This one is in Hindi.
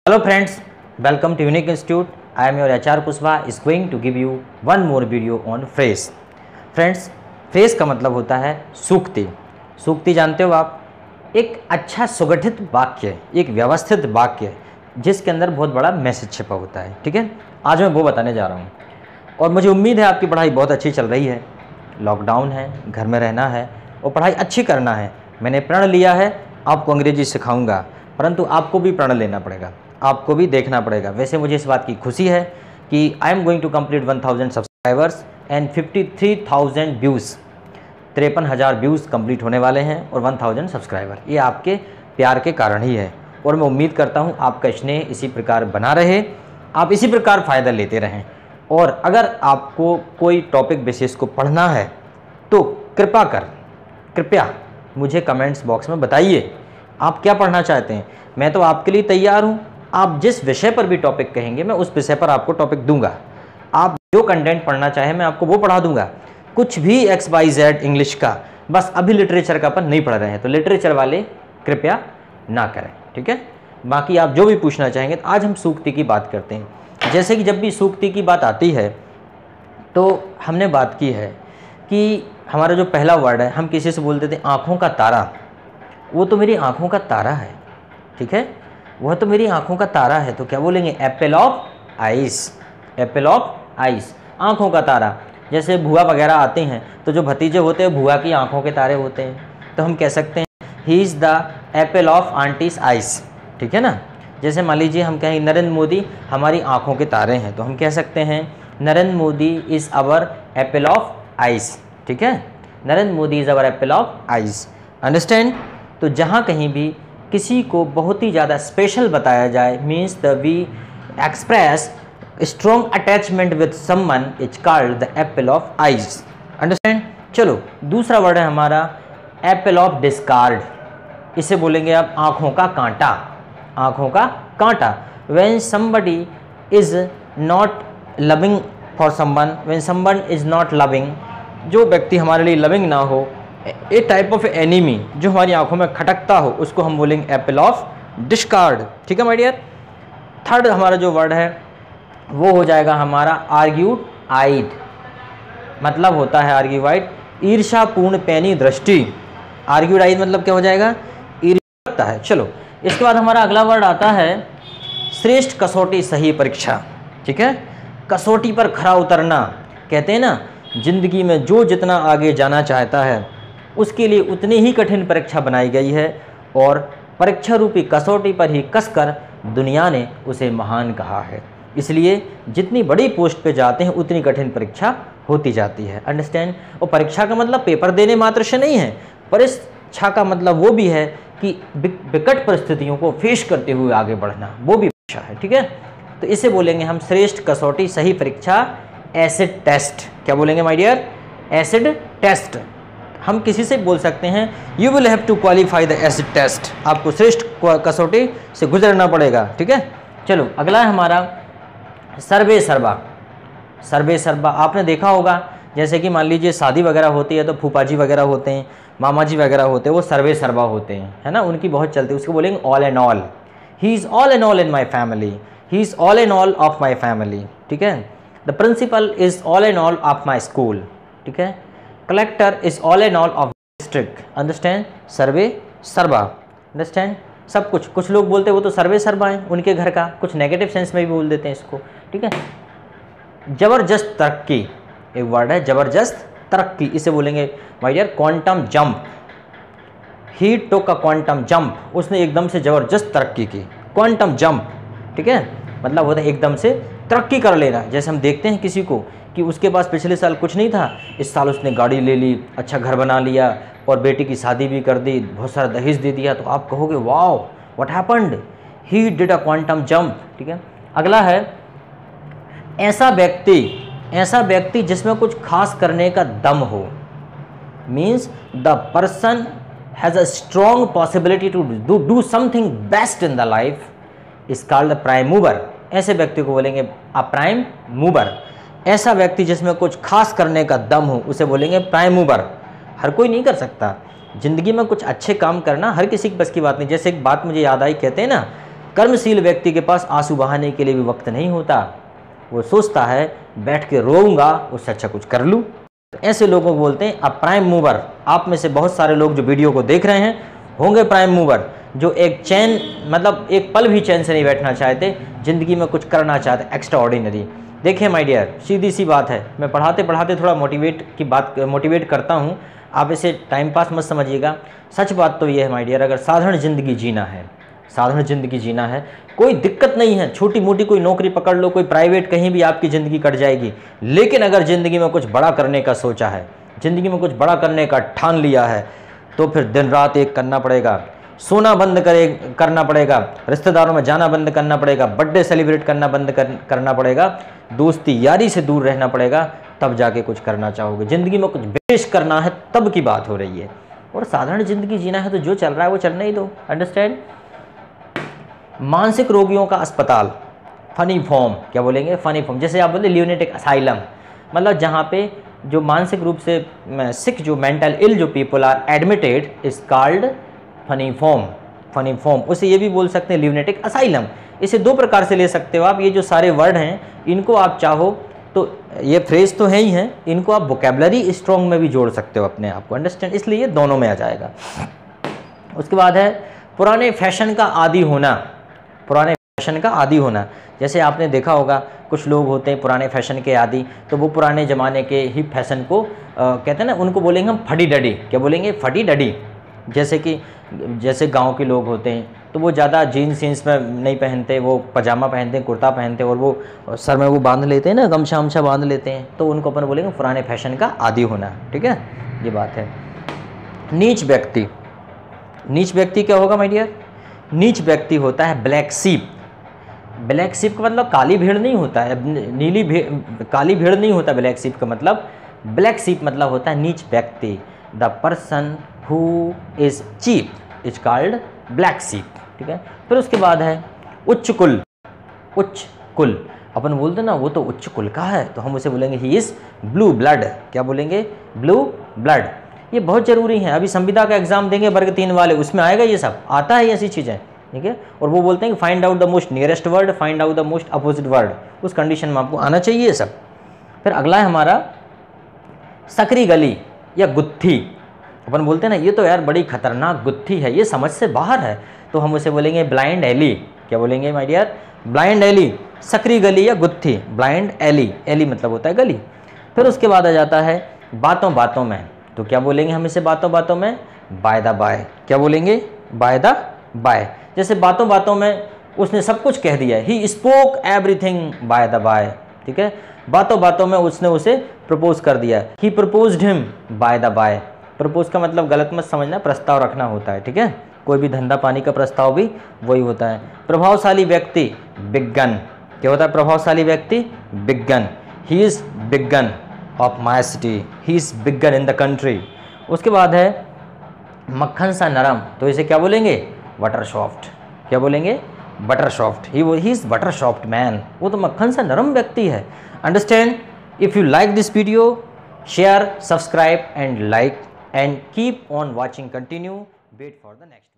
Hello friends, welcome to Unique Institute. I am your HR Kushwa is going to give you one more video on phrase. Friends, phrase का मतलब होता है सूक्ति। सूक्ति जानते हो आप? एक अच्छा सुगठित वाक्य, एक व्यवस्थित वाक्य जिसके अंदर बहुत बड़ा मैसेज छिपा होता है। ठीक है, आज मैं वो बताने जा रहा हूँ और मुझे उम्मीद है आपकी पढ़ाई बहुत अच्छी चल रही है। लॉकडाउन है, घर में रहना है और पढ़ाई अच्छी करना है। मैंने प्रण लिया है आपको अंग्रेजी सिखाऊंगा, परंतु आपको भी प्रण लेना पड़ेगा, आपको भी देखना पड़ेगा। वैसे मुझे इस बात की खुशी है कि I am going to complete 1000 subscribers and 53,000 views. 53,000 views complete होने वाले हैं और 1000 सब्सक्राइबर। ये आपके प्यार के कारण ही है और मैं उम्मीद करता हूँ आपका स्नेह इसी प्रकार बना रहे, आप इसी प्रकार फ़ायदा लेते रहें। और अगर आपको कोई टॉपिक विशेष को पढ़ना है तो कृपया मुझे कमेंट्स बॉक्स में बताइए आप क्या पढ़ना चाहते हैं। मैं तो आपके लिए तैयार हूँ। आप जिस विषय पर भी टॉपिक कहेंगे मैं उस विषय पर आपको टॉपिक दूंगा। आप जो कंटेंट पढ़ना चाहें मैं आपको वो पढ़ा दूंगा। कुछ भी XYZ इंग्लिश का, बस अभी लिटरेचर का अपन नहीं पढ़ रहे हैं तो लिटरेचर वाले कृपया ना करें। ठीक है, बाकी आप जो भी पूछना चाहेंगे। तो आज हम सूक्ति की बात करते हैं। जैसे कि जब भी सूक्ति की बात आती है तो हमने बात की है कि हमारा जो पहला वर्ड है, हम किसी से बोलते थे आँखों का तारा, वो तो मेरी आँखों का तारा है। ठीक है, वह तो मेरी आँखों का तारा है। तो क्या बोलेंगे? Apple of ice. Apple of ice, आँखों का तारा। जैसे बुआ वगैरह आते हैं तो जो भतीजे होते हैं बुआ की आँखों के तारे होते हैं, तो हम कह सकते हैं he is the apple of aunties ice. ठीक है ना। जैसे मान लीजिए हम कहें नरेंद्र मोदी हमारी आँखों के तारे हैं, तो हम कह सकते हैं Narendra Modi is our apple of eyes. ठीक है, Narendra Modi is our apple of eyes. Understand? तो जहाँ कहीं भी किसी को बहुत ही ज़्यादा स्पेशल बताया जाए, means the we express strong attachment with someone is called the apple of eyes. Understand? चलो, दूसरा वर्ड है हमारा एप्पल ऑफ डिस्कार्ड। इसे बोलेंगे आप आँखों का कांटा। आँखों का कांटा। When somebody is not loving for someone, when someone is not loving, जो व्यक्ति हमारे लिए लविंग ना हो, ए टाइप ऑफ एनिमी जो हमारी आंखों में खटकता हो, उसको हम बोलेंगे एप्पल ऑफ डिस्कार्ड। ठीक है माय डियर। थर्ड हमारा जो वर्ड है वो हो जाएगा हमारा आर्ग्यूड आइड। मतलब होता है आर्ग्यूआइड, ईर्ष्यापूर्ण पैनी दृष्टि। आर्ग्यूड आइड मतलब क्या हो जाएगा? ईर्ष्या लगता है। चलो, इसके बाद हमारा अगला वर्ड आता है श्रेष्ठ कसौटी सही परीक्षा। ठीक है, कसौटी पर खरा उतरना। कहते हैं ना, जिंदगी में जो जितना आगे जाना चाहता है उसके लिए उतनी ही कठिन परीक्षा बनाई गई है और परीक्षा रूपी कसौटी पर ही कसकर दुनिया ने उसे महान कहा है। इसलिए जितनी बड़ी पोस्ट पे जाते हैं उतनी कठिन परीक्षा होती जाती है। अंडरस्टैंड? और परीक्षा का मतलब पेपर देने मात्र से नहीं है, परीक्षा का मतलब वो भी है कि विकट परिस्थितियों को फेस करते हुए आगे बढ़ना, वो भी परीक्षा है। ठीक है, तो इसे बोलेंगे हम श्रेष्ठ कसौटी सही परीक्षा, एसिड टेस्ट। क्या बोलेंगे माय डियर? Acid test. हम किसी से बोल सकते हैं you will have to qualify the acid test. आपको श्रेष्ठ कसौटी से गुजरना पड़ेगा। ठीक है, चलो अगला है हमारा सर्वे सर्वा। सर्वे सर्वा आपने देखा होगा, जैसे कि मान लीजिए शादी वगैरह होती है तो फूफा जी वगैरह होते हैं, मामा जी वगैरह होते हैं, वो सर्वे सर्वा होते हैं, है ना, उनकी बहुत चलती है। उसको बोलेंगे all and all. He is all and all in my family, he is all and all of my family. ठीक है, the principal is all and all of my school. ठीक है, collector is all and all of district. Understand? सर्वे सर्वा। अंडरस्टैंड? सब कुछ। कुछ लोग बोलते हैं वो तो सर्वे सर्वा है उनके घर का, कुछ नेगेटिव सेंस में भी बोल देते हैं इसको। ठीक है, जबरदस्त तरक्की एक वर्ड है, जबरदस्त तरक्की। इसे बोलेंगे my dear quantum jump. He took a quantum jump, उसने एकदम से जबरदस्त तरक्की की। क्वांटम जंप, ठीक है, मतलब होता है एकदम से तरक्की कर लेना। जैसे हम देखते हैं किसी को कि उसके पास पिछले साल कुछ नहीं था, इस साल उसने गाड़ी ले ली, अच्छा घर बना लिया और बेटी की शादी भी कर दी, बहुत सारा दहेज दे दिया, तो आप कहोगे wow what happened, he did a quantum jump. ठीक है, अगला है ऐसा व्यक्ति जिसमें कुछ खास करने का दम हो। Means the person has a strong possibility to do something best in the life is called the prime mover. ऐसे व्यक्ति को बोलेंगे अ प्राइम मूवर। ऐसा व्यक्ति जिसमें कुछ खास करने का दम हो उसे बोलेंगे प्राइम मूवर। हर कोई नहीं कर सकता, ज़िंदगी में कुछ अच्छे काम करना हर किसी की बस की बात नहीं। जैसे एक बात मुझे याद आई, कहते हैं ना कर्मशील व्यक्ति के पास आंसू बहाने के लिए भी वक्त नहीं होता, वो सोचता है बैठ के रोऊंगा उससे अच्छा कुछ कर लूँ। ऐसे लोगों को बोलते हैं अ प्राइम मूवर। आप में से बहुत सारे लोग जो वीडियो को देख रहे हैं होंगे प्राइम मूवर, जो एक चैन मतलब एक पल भी चैन से नहीं बैठना चाहते, ज़िंदगी में कुछ करना चाहते, एक्स्ट्रा ऑर्डिनरी। देखिए माय डियर, सीधी सी बात है, मैं पढ़ाते पढ़ाते थोड़ा मोटिवेट करता हूँ, आप इसे टाइम पास मत समझिएगा। सच बात तो ये है माय डियर, अगर साधारण ज़िंदगी जीना है, साधारण ज़िंदगी जीना है, कोई दिक्कत नहीं है, छोटी मोटी कोई नौकरी पकड़ लो, कोई प्राइवेट, कहीं भी आपकी ज़िंदगी कट जाएगी। लेकिन अगर ज़िंदगी में कुछ बड़ा करने का सोचा है, ज़िंदगी में कुछ बड़ा करने का ठान लिया है, तो फिर दिन रात एक करना पड़ेगा, सोना बंद करना पड़ेगा, रिश्तेदारों में जाना बंद करना पड़ेगा, बर्थडे सेलिब्रेट करना बंद करना पड़ेगा, दोस्ती यारी से दूर रहना पड़ेगा, तब जाके कुछ करना चाहोगे। ज़िंदगी में कुछ बेश करना है तब की बात हो रही है, और साधारण ज़िंदगी जीना है तो जो चल रहा है वो चलने ही दो। अंडरस्टैंड। मानसिक रोगियों का अस्पताल, फनी फॉर्म, क्या बोलेंगे, फनी फॉर्म, जैसे आप बोले ल्यूनेटिक असाइलम, मतलब जहाँ पे जो मानसिक रूप से सिक, जो मेंटल इल जो people are admitted is called funny farm. Funny farm, उसे ये भी बोल सकते हैं ल्यूनेटिक असाइलम। इसे दो प्रकार से ले सकते हो आप। ये जो सारे वर्ड हैं इनको आप चाहो तो, ये फ्रेज तो है ही हैं, इनको आप वोकेबलरी स्ट्रॉन्ग में भी जोड़ सकते हो अपने आप को। अंडरस्टैंड, इसलिए ये दोनों में आ जाएगा। उसके बाद है पुराने फैशन का आदी होना। पुराने फैशन का आदी होना, जैसे आपने देखा होगा कुछ लोग होते हैं पुराने फैशन के आदी, तो वो पुराने ज़माने के ही फैशन को कहते हैं ना, उनको बोलेंगे हम फटी डडी। क्या बोलेंगे, फटी डडी। जैसे गांव के लोग होते हैं तो वो ज़्यादा जीन्स में नहीं पहनते, वो पजामा पहनते हैं, कुर्ता पहनते हैं, और वो सर में वो बांध लेते हैं ना, गमछा वमछा बांध लेते हैं, तो उनको अपन बोलेंगे पुराने फैशन का आदी होना। ठीक है, ये बात है। नीच व्यक्ति, नीच व्यक्ति क्या होगा माय डियर? नीच व्यक्ति होता है ब्लैक सीप। ब्लैक सीप का मतलब काली भेड़ नहीं होता है, काली भेड़ नहीं होता ब्लैक सीप का मतलब। ब्लैक सीप मतलब होता है नीच व्यक्ति। The person who is cheap is called black sheep. ठीक है, फिर उसके बाद है उच्च कुल। उच्च कुल, अपन बोलते ना वो तो उच्च कुल का है, तो हम उसे बोलेंगे ही इज ब्लू ब्लड। क्या बोलेंगे? Blue blood. ये बहुत ज़रूरी है। अभी संविदा का एग्जाम देंगे वर्ग 3 वाले, उसमें आएगा ये सब, आता है ऐसी चीज़ें। ठीक है, और वो बोलते हैं कि find out the most nearest word, find out the most opposite word, उस कंडीशन में आपको आना चाहिए ये सब। फिर अगला है हमारा सकरी गली या गुत्थी। अपन बोलते हैं ना ये तो यार बड़ी खतरनाक गुत्थी है, ये समझ से बाहर है, तो हम उसे बोलेंगे ब्लाइंड एली। क्या बोलेंगे माय डियर? ब्लाइंड एली, सकरी गली या गुत्थी, ब्लाइंड एली। एली मतलब होता है गली। फिर उसके बाद आ जाता है बातों बातों में, तो क्या बोलेंगे हम इसे बातों बातों में? By the by. क्या बोलेंगे? By the by. जैसे बातों बातों में उसने सब कुछ कह दिया, he spoke everything by the by. ठीक है, बातों बातों में उसने उसे प्रपोज कर दिया, he proposed him by the by. Propose का मतलब गलत मत समझना, प्रस्ताव रखना होता है। ठीक है, कोई भी धंधा पानी का प्रस्ताव भी वही होता है। प्रभावशाली व्यक्ति बिग गन। क्या होता है प्रभावशाली व्यक्ति? Big gun. He is big gun of my city, he is big gun in the country. उसके बाद है मक्खन सा नरम, तो इसे क्या बोलेंगे? Butter soft. क्या बोलेंगे? Butter soft. He is butter soft man, वो तो मक्खन सा नरम व्यक्ति है। Understand? If you like this video, share, subscribe and like and keep on watching. Continue, wait for the next.